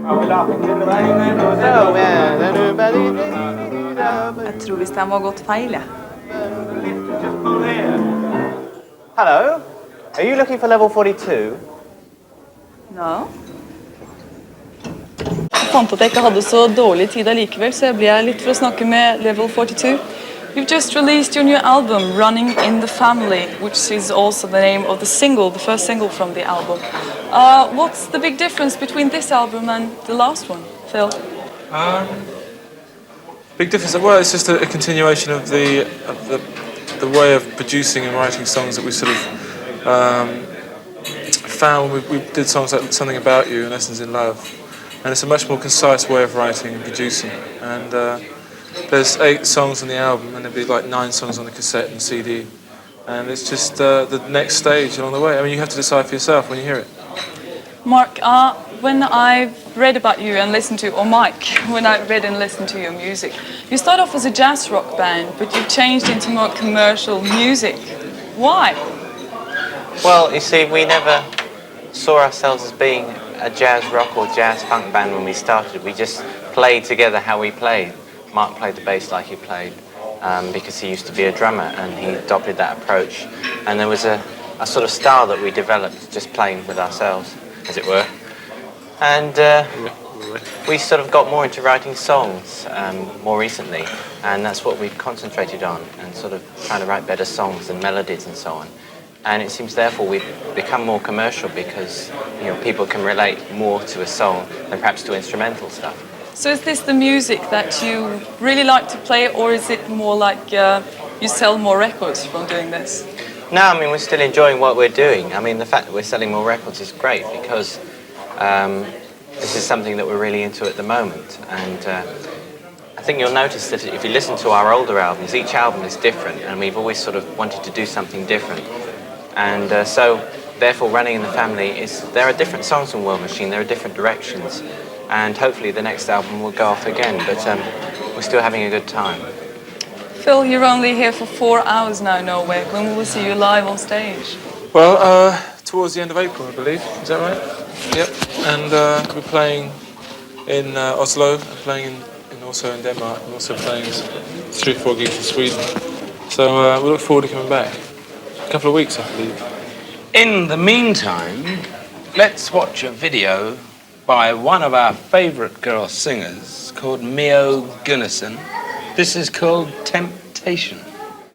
Jeg tror visst jeg må ha gått feil, jeg. Hello, are you looking for level 42? No. Jeg fant at jeg ikke hadde så dårlig tid allikevel, så jeg blir litt for å snakke med level 42. You've just released your new album, Running in the Family, which is also the name of the single, the first single from the album. What's the big difference between this album and the last one, Phil? Big difference. Well, it's just a continuation of the way of producing and writing songs that we sort of found when we did songs like Something About You and Lessons in Love, and it's a much more concise way of writing and producing. And there's 8 songs on the album, and there'll be like 9 songs on the cassette and CD, and it's just the next stage along the way. I mean, you have to decide for yourself when you hear it. Mark, when I've read about you and listened to, or Mike, when I read and listened to your music, you start off as a jazz rock band, but you've changed into more commercial music. Why? Well, you see, we never saw ourselves as being a jazz rock or jazz funk band when we started. We just played together how we played. Mark played the bass like he played because he used to be a drummer, and he adopted that approach. And there was a sort of style that we developed just playing with ourselves, as it were. And we sort of got more into writing songs more recently, and that's what we've concentrated on, and sort of trying to write better songs and melodies and so on. And it seems therefore we've become more commercial because, you know, people can relate more to a song than perhaps to instrumental stuff. So is this the music that you really like to play, or is it more like you sell more records from doing this? No, I mean, we're still enjoying what we're doing. I mean, the fact that we're selling more records is great because this is something that we're really into at the moment. And I think you'll notice that if you listen to our older albums, each album is different, and we've always sort of wanted to do something different. And so, therefore, Running in the Family there are different songs from World Machine, there are different directions. And hopefully the next album will go off again, but we're still having a good time. Phil, you're only here for 4 hours now, Norway. When will we see you live on stage? Well, towards the end of April, I believe. Is that right? Yep. And we're playing in Oslo, playing also in Denmark, and also playing 3 or 4 gigs in Sweden. So we look forward to coming back. A couple of weeks, I believe. In the meantime, let's watch a video by one of our favourite girl singers called Mio Gunnison. This is called Temptation.